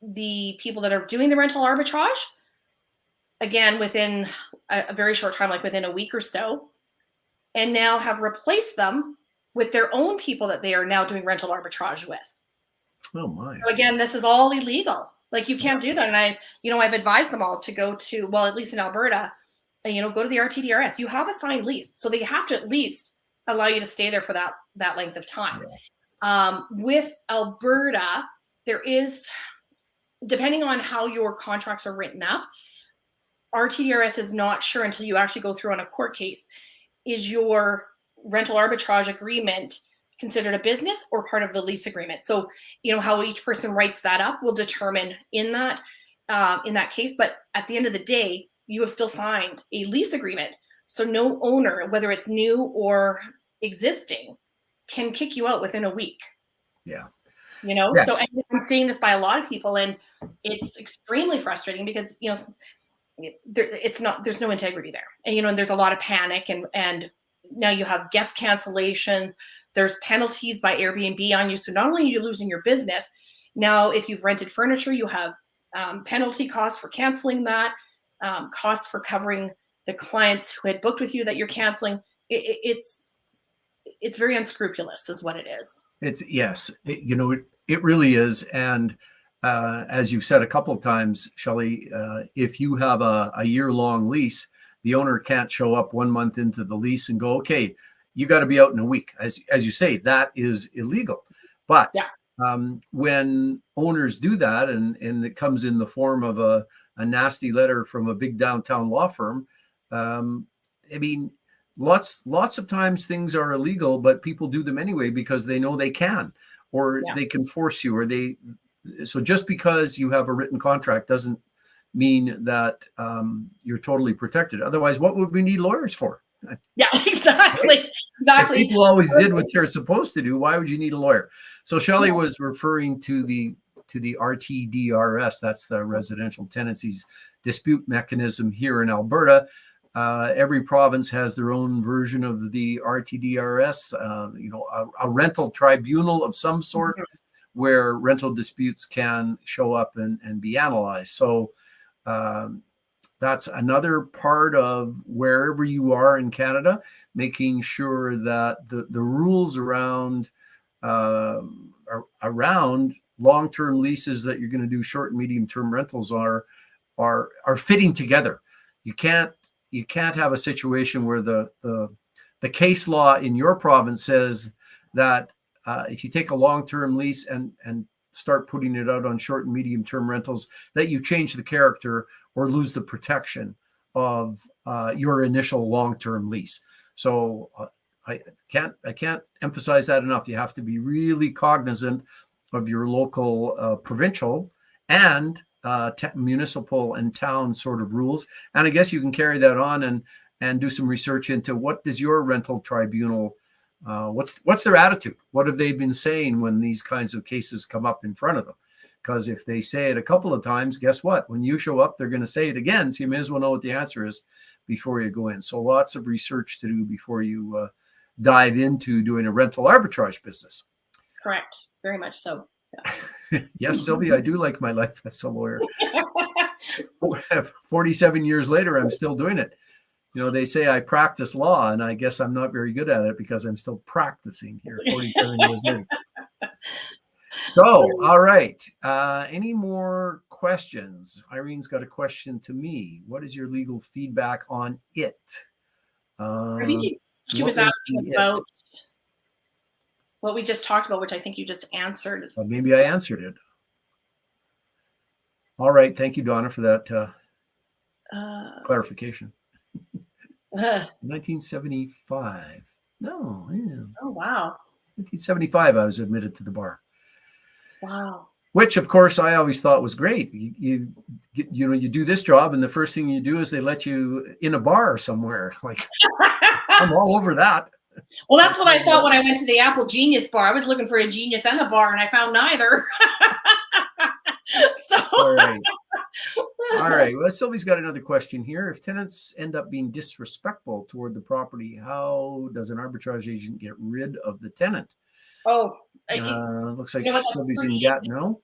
the people that are doing the rental arbitrage, again, within a very short time, like within a week or so, and now have replaced them with their own people that they are now doing rental arbitrage with. Oh my. So again, this is all illegal. Like, you can't do that. And I've advised them all to go to, well, at least in Alberta, go to the RTDRS. You have a signed lease, so they have to at least allow you to stay there for that length of time. Yeah. With Alberta, there is, depending on how your contracts are written up, RTDRS is not sure until you actually go through on a court case, is your rental arbitrage agreement considered a business or part of the lease agreement? So, how each person writes that up will determine in that case. But at the end of the day, you have still signed a lease agreement. So no owner, whether it's new or existing, can kick you out within a week. Yeah. Yes. So I'm seeing this by a lot of people, and it's extremely frustrating because, there's no integrity there. And, there's a lot of panic, and now you have guest cancellations. There's penalties by Airbnb on you. So not only are you losing your business, now if you've rented furniture, you have penalty costs for canceling that, costs for covering the clients who had booked with you that you're canceling. It's very unscrupulous is what it is. It really is. And as you've said a couple of times, Shelley, if you have a year-long lease, the owner can't show up 1 month into the lease and go, okay, you got to be out in a week. As you say, that is illegal. But when owners do that, and it comes in the form of a nasty letter from a big downtown law firm, lots of times things are illegal, but people do them anyway because they know they can, or they can force you, so just because you have a written contract doesn't mean that you're totally protected. Otherwise, what would we need lawyers for? Yeah, exactly. If people always did what they're supposed to do, why would you need a lawyer? So Shelley was referring to the RTDRS. That's the Residential Tenancies Dispute Mechanism here in Alberta. Every province has their own version of the RTDRS, a rental tribunal of some sort where rental disputes can show up and be analyzed. So that's another part of wherever you are in Canada, making sure that the rules around long-term leases that you're going to do short and medium-term rentals are fitting together. You can't have a situation where the case law in your province says that if you take a long-term lease and start putting it out on short and medium-term rentals, that you change the character or lose the protection of your initial long-term lease. So I can't emphasize that enough. You have to be really cognizant of your local, provincial, and municipal and town sort of rules. And I guess you can carry that on and do some research into what does your rental tribunal, what's their attitude? What have they been saying when these kinds of cases come up in front of them? Because if they say it a couple of times, guess what? When you show up, they're going to say it again. So you may as well know what the answer is before you go in. So lots of research to do before you dive into doing a rental arbitrage business. Correct. Very much so. Yeah. Yes, Sylvia, I do like my life as a lawyer. 47 years later, I'm still doing it. They say I practice law, and I guess I'm not very good at it because I'm still practicing here 47 years later. So, all right. Any more questions? Irene's got a question to me. What is your legal feedback on it? I think she What was was asking the it? about what we just talked about, which I think you just answered. Maybe I answered it. All right. Thank you, Donna, for that clarification. 1975. No. Yeah. Oh, wow. 1975, I was admitted to the bar. Wow. Which, of course, I always thought was great. You do this job, and the first thing you do is they let you in a bar somewhere. Like, I'm all over that. Well, that's what I thought when I went to the Apple Genius bar. I was looking for a genius and a bar, and I found neither. So. All right. All right. Well, Sylvie's got another question here. If tenants end up being disrespectful toward the property, how does an arbitrage agent get rid of the tenant? Oh, looks like Sylvie's in Gatineau.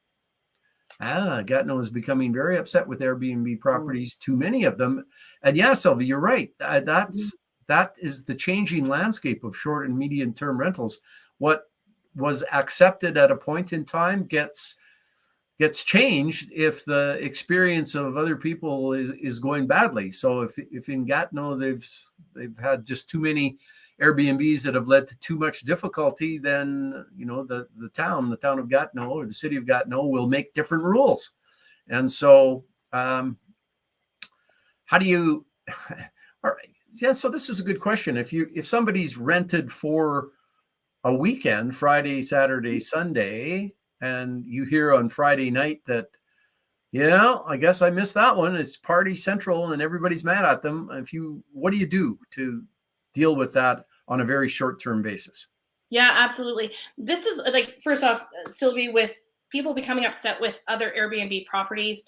Gatineau is becoming very upset with Airbnb properties, too many of them. And yeah, Sylvie, you're right. That is the changing landscape of short and medium term rentals. What was accepted at a point in time gets changed if the experience of other people is going badly. So if in Gatineau they've had just too many Airbnbs that have led to too much difficulty, then the town of Gatineau or the city of Gatineau will make different rules. And so how do you all right. Yeah, so this is a good question. If somebody's rented for a weekend, Friday, Saturday, Sunday, and you hear on Friday night that, I guess I missed that one. It's party central and everybody's mad at them. What do you do to deal with that on a very short-term basis? Yeah, absolutely. This is like, first off, Sylvie, with people becoming upset with other Airbnb properties,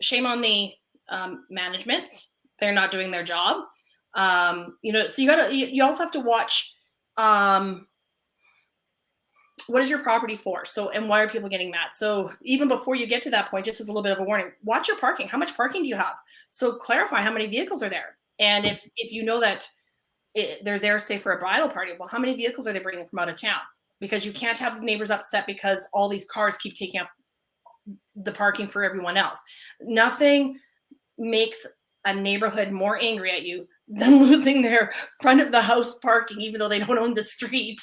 shame on the management. They're not doing their job. So you also have to watch, what is your property for? So, and why are people getting mad? So even before you get to that point, just as a little bit of a warning, watch your parking. How much parking do you have? So clarify how many vehicles are there. And if you know that they're there, say, for a bridal party, well, how many vehicles are they bringing from out of town? Because you can't have the neighbors upset because all these cars keep taking up the parking for everyone else. Nothing makes a neighborhood more angry at you than losing their front of the house parking, even though they don't own the street.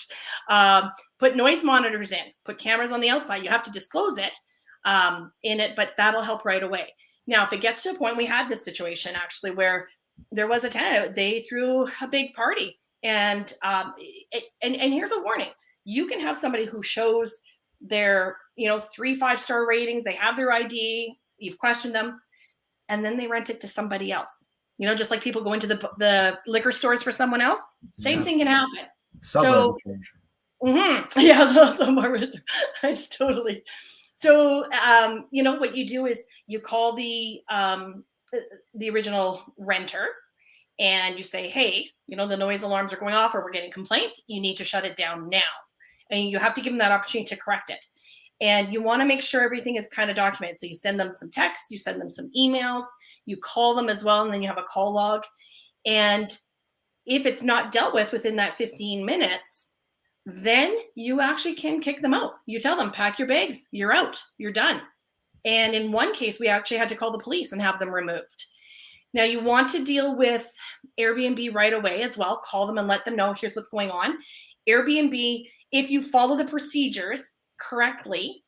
Put noise monitors in, put cameras on the outside. You have to disclose it in it, but that'll help right away. Now, if it gets to a point, we had this situation actually where there was a tenant, they threw a big party, and here's a warning: you can have somebody who shows their 3-5-star ratings, they have their ID, you've questioned them, and then they rent it to somebody else. Just like people go into the liquor stores for someone else, same thing can happen. Totally. So, what you do is you call the original renter and you say, hey, the noise alarms are going off or we're getting complaints. You need to shut it down now. And you have to give them that opportunity to correct it. And you want to make sure everything is kind of documented. So you send them some texts, you send them some emails, you call them as well, and then you have a call log. And if it's not dealt with within that 15 minutes, then you actually can kick them out. You tell them, pack your bags, you're out, you're done. And in one case, we actually had to call the police and have them removed. Now, you want to deal with Airbnb right away as well. Call them and let them know, here's what's going on. Airbnb, if you follow the procedures correctly,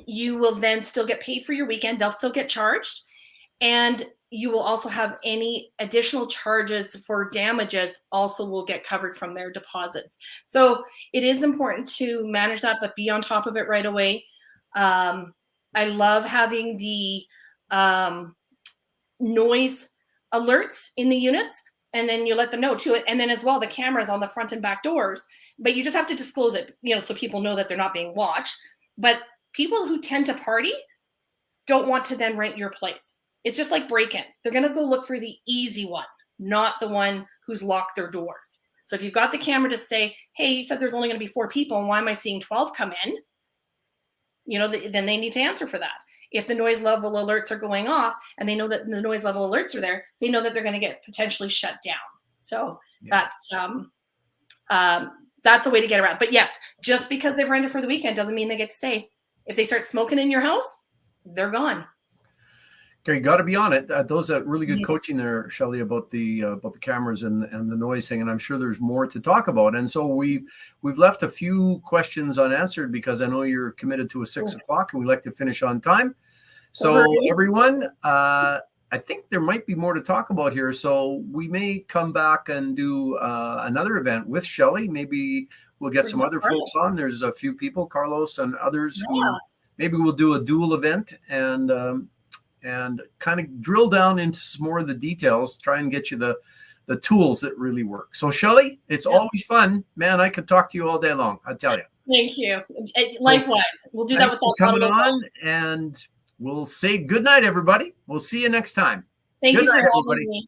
you will then still get paid for your weekend. They'll still get charged. And you will also have any additional charges for damages also will get covered from their deposits. So it is important to manage that, but be on top of it right away. I love having the noise alerts in the units, and then you let them know too. And then as well, the cameras on the front and back doors, but you just have to disclose it, so people know that they're not being watched. But people who tend to party don't want to then rent your place. It's just like break-ins. They're going to go look for the easy one, not the one who's locked their doors. So if you've got the camera to say, hey, you said there's only going to be 4 people, and why am I seeing 12 come in? Then they need to answer for that. If the noise level alerts are going off and they know that the noise level alerts are there, they know that they're going to get potentially shut down. So that's a way to get around. But yes, just because they've rented for the weekend doesn't mean they get to stay. If they start smoking in your house, they're gone. Okay, got to be on it. Those are really good coaching there, Shelley, about the cameras and the noise thing, and I'm sure there's more to talk about. And so we've left a few questions unanswered because I know you're committed to a 6 o'clock, and we like to finish on time. So everyone, I think there might be more to talk about here. So we may come back and do another event with Shelley. Maybe we'll get some other folks on. There's a few people, Carlos and others, who maybe we'll do a dual event and kind of drill down into some more of the details, try and get you the tools that really work. So Shelley, it's always fun. Man, I could talk to you all day long, I tell you. Thank you. Likewise. We'll do that with that coming on, and we'll say good night, everybody. We'll see you next time. Thank you for having me.